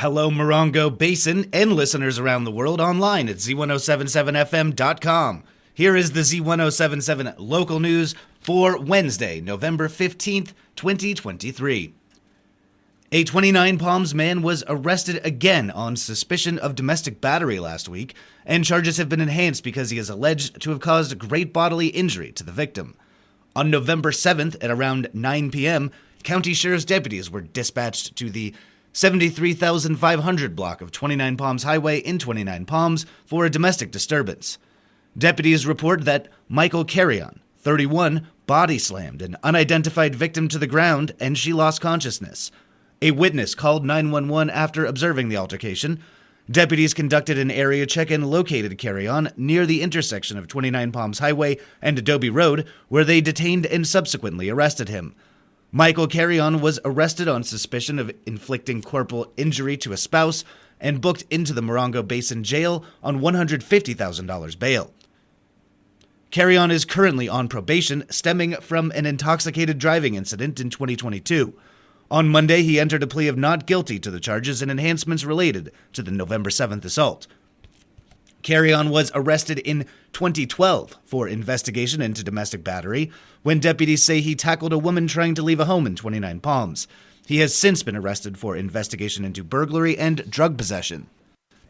Hello, Morongo Basin and listeners around the world online at Z107.7fm.com. Here is the Z107.7 local news for Wednesday, November 15th, 2023. A 29 Palms man was arrested again on suspicion of domestic battery last week, and charges have been enhanced because he is alleged to have caused great bodily injury to the victim. On November 7th at around 9 p.m., county sheriff's deputies were dispatched to the 73,500 block of 29 Palms Highway in 29 Palms for a domestic disturbance. Deputies report that Michael Carrion, 31, body slammed an unidentified victim to the ground and she lost consciousness. A witness called 911 after observing the altercation. Deputies conducted an area check and located Carrion near the intersection of 29 Palms Highway and Adobe Road, where they detained and subsequently arrested him. Michael Carrion was arrested on suspicion of inflicting corporal injury to a spouse and booked into the Morongo Basin Jail on $150,000 bail. Carrion is currently on probation stemming from an intoxicated driving incident in 2022. On Monday, he entered a plea of not guilty to the charges and enhancements related to the November 7th assault. Carrion was arrested in 2012 for investigation into domestic battery when deputies say he tackled a woman trying to leave a home in 29 Palms. He has since been arrested for investigation into burglary and drug possession.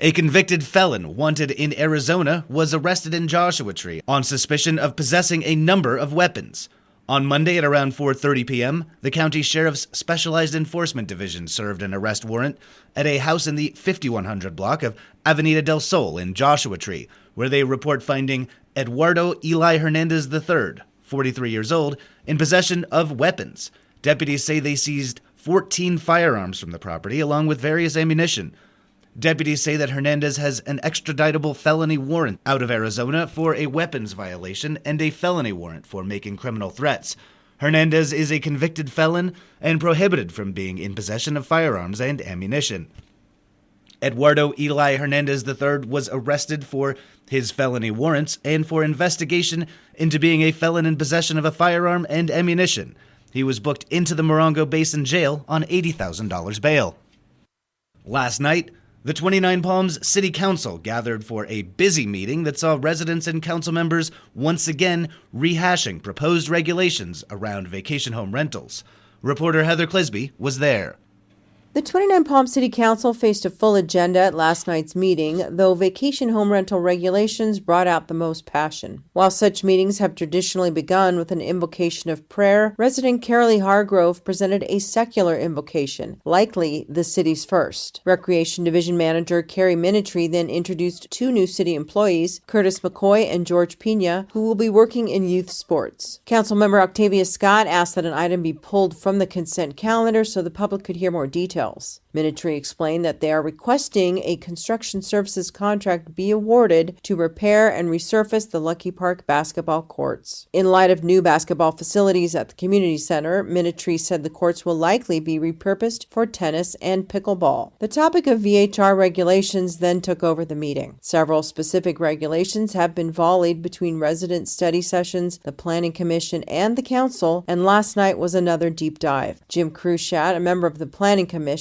A convicted felon wanted in Arizona was arrested in Joshua Tree on suspicion of possessing a number of weapons. On Monday at around 4:30 p.m., the county sheriff's Specialized Enforcement Division served an arrest warrant at a house in the 5100 block of Avenida del Sol in Joshua Tree, where they report finding Eduardo Eli Hernandez III, 43 years old, in possession of weapons. Deputies say they seized 14 firearms from the property, along with various ammunition. Deputies say that Hernandez has an extraditable felony warrant out of Arizona for a weapons violation and a felony warrant for making criminal threats. Hernandez is a convicted felon and prohibited from being in possession of firearms and ammunition. Eduardo Eli Hernandez III was arrested for his felony warrants and for investigation into being a felon in possession of a firearm and ammunition. He was booked into the Morongo Basin Jail on $80,000 bail. Last night, the 29 Palms City Council gathered for a busy meeting that saw residents and council members once again rehashing proposed regulations around vacation home rentals. Reporter Heather Clisby was there. The 29 Palms City Council faced a full agenda at last night's meeting, though vacation home rental regulations brought out the most passion. While such meetings have traditionally begun with an invocation of prayer, resident Carolee Hargrove presented a secular invocation, likely the city's first. Recreation Division Manager Carrie Minitree then introduced two new city employees, Curtis McCoy and George Pina, who will be working in youth sports. Councilmember Octavia Scott asked that an item be pulled from the consent calendar so the public could hear more details. Minitree explained that they are requesting a construction services contract be awarded to repair and resurface the Lucky Park basketball courts. In light of new basketball facilities at the community center, Minitree said the courts will likely be repurposed for tennis and pickleball. The topic of VHR regulations then took over the meeting. Several specific regulations have been volleyed between resident study sessions, the Planning Commission, and the Council, and last night was another deep dive. Jim Krushat, a member of the Planning Commission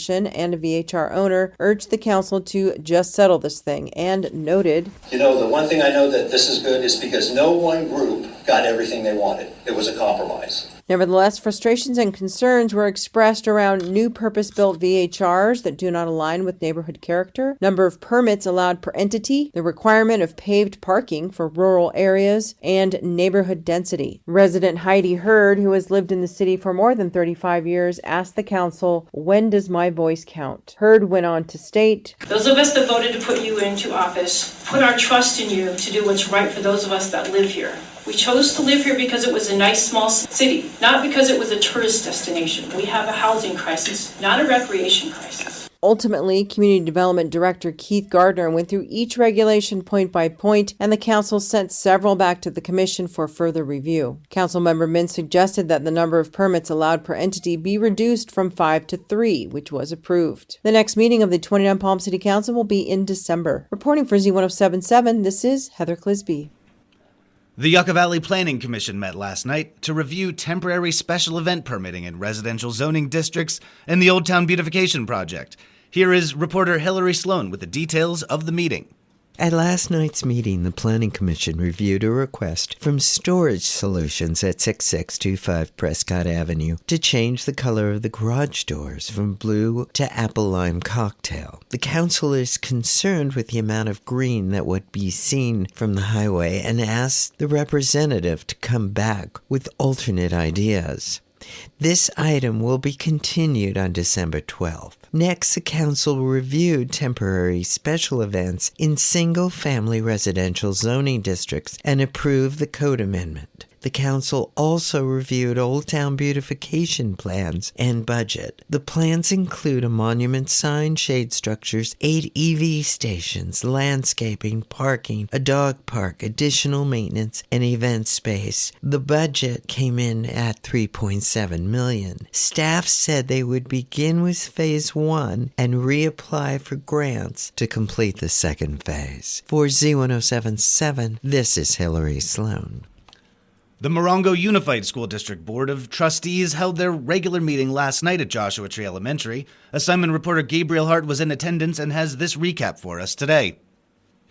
and a VHR owner, urged the council to just settle this thing and noted, the one thing I know that this is good is because no one group got everything they wanted. It was a compromise. Nevertheless, frustrations and concerns were expressed around new purpose-built VHRs that do not align with neighborhood character, number of permits allowed per entity, the requirement of paved parking for rural areas, and neighborhood density. Resident Heidi Hurd, who has lived in the city for more than 35 years, asked the council, "When does my voice count?" Hurd went on to state, "Those of us that voted to put you into office put our trust in you to do what's right for those of us that live here. We chose to live here because it was a nice small city, not because it was a tourist destination. We have a housing crisis, not a recreation crisis." Ultimately, Community Development Director Keith Gardner went through each regulation point by point, and the council sent several back to the commission for further review. Councilmember Min suggested that the number of permits allowed per entity be reduced from 5 to 3, which was approved. The next meeting of the 29 Palms City Council will be in December. Reporting for Z107.7, this is Heather Clisby. The Yucca Valley Planning Commission met last night to review temporary special event permitting in residential zoning districts and the Old Town Beautification Project. Here is reporter Hillary Sloan with the details of the meeting. At last night's meeting, the Planning Commission reviewed a request from Storage Solutions at 6625 Prescott Avenue to change the color of the garage doors from blue to apple lime cocktail. The council is concerned with the amount of green that would be seen from the highway and asked the representative to come back with alternate ideas. This item will be continued on December 12th. Next, the council reviewed temporary special events in single-family residential zoning districts and approved the code amendment. The council also reviewed Old Town beautification plans and budget. The plans include a monument sign, shade structures, 8 EV stations, landscaping, parking, a dog park, additional maintenance, and event space. The budget came in at $3.7 million. Staff said they would begin with phase 1 and reapply for grants to complete the second phase. For Z107.7, this is Hillary Sloan. The Morongo Unified School District Board of Trustees held their regular meeting last night at Joshua Tree Elementary. Assignment reporter Gabriel Hart was in attendance and has this recap for us today.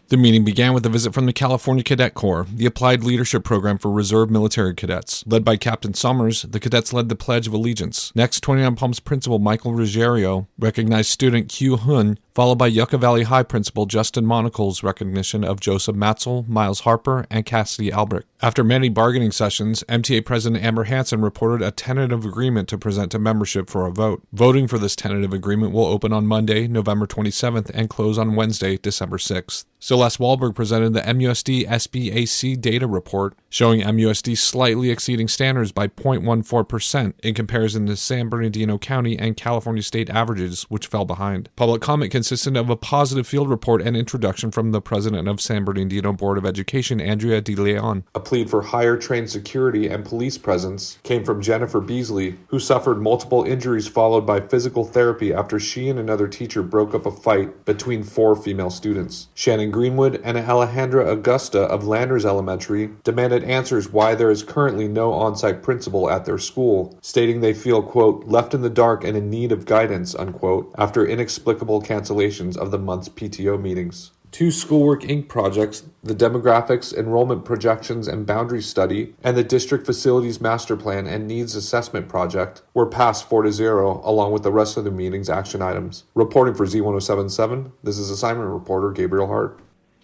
The meeting began with a visit from the California Cadet Corps, the applied leadership program for reserve military cadets. Led by Captain Summers, the cadets led the Pledge of Allegiance. Next, 29 Palms Principal Michael Ruggiero recognized student Q Hun, followed by Yucca Valley High Principal Justin Monocle's recognition of Joseph Matzel, Miles Harper, and Cassidy Albrecht. After many bargaining sessions, MTA President Amber Hansen reported a tentative agreement to present to membership for a vote. Voting for this tentative agreement will open on Monday, November 27th, and close on Wednesday, December 6th. Celeste Wahlberg presented the MUSD SBAC data report, showing MUSD slightly exceeding standards by 0.14% in comparison to San Bernardino County and California state averages, which fell behind. Public comment consisted of a positive field report and introduction from the president of San Bernardino Board of Education, Andrea De Leon. A plea for higher trained security and police presence came from Jennifer Beasley, who suffered multiple injuries followed by physical therapy after she and another teacher broke up a fight between 4 female students. Shannon Greenwood and Alejandra Augusta of Landers Elementary demanded answers why there is currently no on-site principal at their school, stating they feel, quote, left in the dark and in need of guidance, unquote, after inexplicable cancellations of the month's PTO meetings. 2 Schoolwork Inc. projects, the Demographics, Enrollment Projections and Boundary Study, and the District Facilities Master Plan and Needs Assessment Project, were passed 4-0, along with the rest of the meeting's action items. Reporting for Z107.7, this is assignment reporter Gabriel Hart.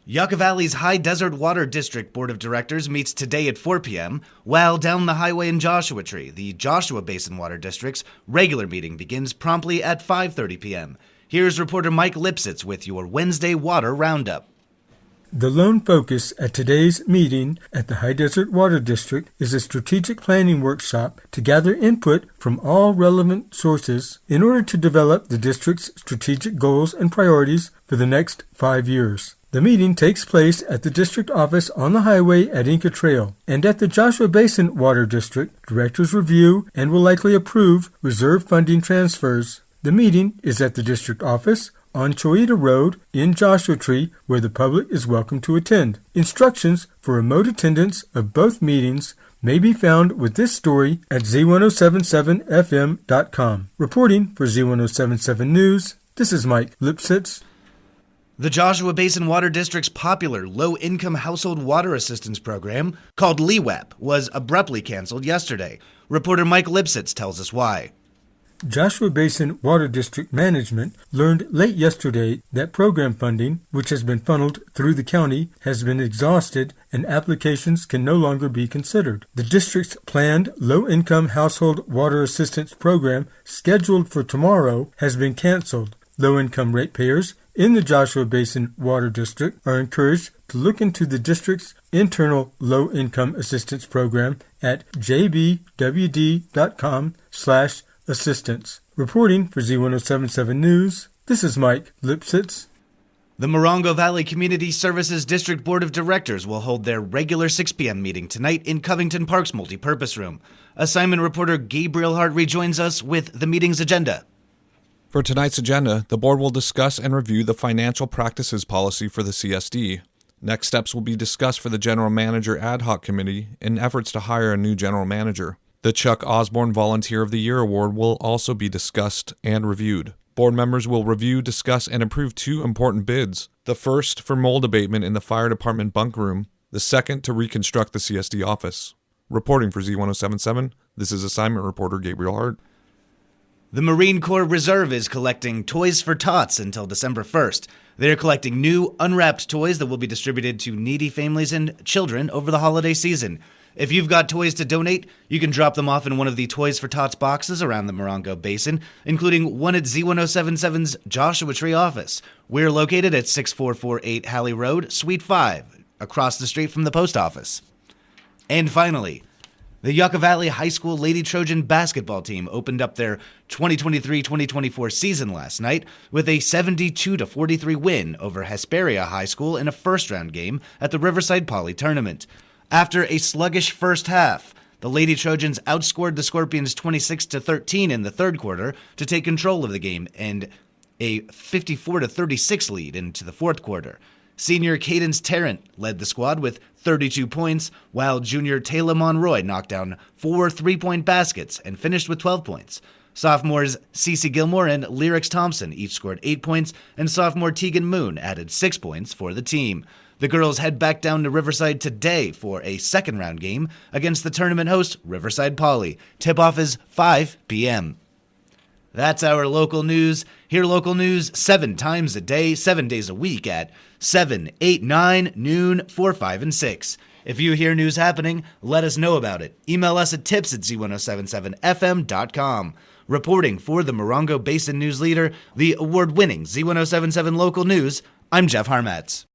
Yucca Valley's High Desert Water District Board of Directors meets today at 4 p.m., while down the highway in Joshua Tree, the Joshua Basin Water District's regular meeting begins promptly at 5:30 p.m. Here's reporter Mike Lipsitz with your Wednesday Water Roundup. The lone focus at today's meeting at the High Desert Water District is a strategic planning workshop to gather input from all relevant sources in order to develop the district's strategic goals and priorities for the next 5 years. The meeting takes place at the district office on the highway at Inca Trail, and at the Joshua Basin Water District, directors review and will likely approve reserve funding transfers. The meeting is at the district office on Choita Road in Joshua Tree, where the public is welcome to attend. Instructions for remote attendance of both meetings may be found with this story at Z107.7fm.com. Reporting for Z107.7 News, this is Mike Lipsitz. The Joshua Basin Water District's popular low-income household water assistance program, called LEWAP, was abruptly canceled yesterday. Reporter Mike Lipsitz tells us why. Joshua Basin Water District Management learned late yesterday that program funding, which has been funneled through the county, has been exhausted and applications can no longer be considered. The district's planned low-income household water assistance program, scheduled for tomorrow, has been canceled. Low-income ratepayers in the Joshua Basin Water District are encouraged to look into the district's internal low-income assistance program at jbwd.com/assistance. Reporting for Z107.7 News, this is Mike Lipsitz. The Morongo Valley Community Services District Board of Directors will hold their regular 6 p.m. meeting tonight in Covington Park's multipurpose room. Assignment reporter Gabriel Hart rejoins us with the meeting's agenda. For tonight's agenda, the board will discuss and review the financial practices policy for the CSD. Next steps will be discussed for the General Manager Ad Hoc Committee in efforts to hire a new general manager. The Chuck Osborne Volunteer of the Year Award will also be discussed and reviewed. Board members will review, discuss, and approve 2 important bids. The first for mold abatement in the fire department bunk room, the second to reconstruct the CSD office. Reporting for Z107.7, this is assignment reporter Gabriel Hart. The Marine Corps Reserve is collecting Toys for Tots until December 1st. They're collecting new, unwrapped toys that will be distributed to needy families and children over the holiday season. If you've got toys to donate, you can drop them off in one of the Toys for Tots boxes around the Morongo Basin, including one at Z107.7's Joshua Tree office. We're located at 6448 Halley Road, Suite 5, across the street from the post office. And finally, the Yucca Valley High School Lady Trojan basketball team opened up their 2023-2024 season last night with a 72-43 win over Hesperia High School in a first-round game at the Riverside Poly Tournament. After a sluggish first half, the Lady Trojans outscored the Scorpions 26-13 in the third quarter to take control of the game and a 54-36 lead into the fourth quarter. Senior Cadence Tarrant led the squad with 32 points, while junior Taylor Monroy knocked down 4 3-point baskets and finished with 12 points. Sophomores Cece Gilmore and Lyrics Thompson each scored 8 points, and sophomore Tegan Moon added 6 points for the team. The girls head back down to Riverside today for a second-round game against the tournament host, Riverside Poly. Tip-off is 5 p.m. That's our local news. Hear local news 7 times a day, 7 days a week at 7, 8, 9, noon, 4, 5, and 6. If you hear news happening, let us know about it. Email us at tips@z1077fm.com. Reporting for the Morongo Basin News Leader, the award-winning Z107.7 Local News, I'm Jeff Harmatz.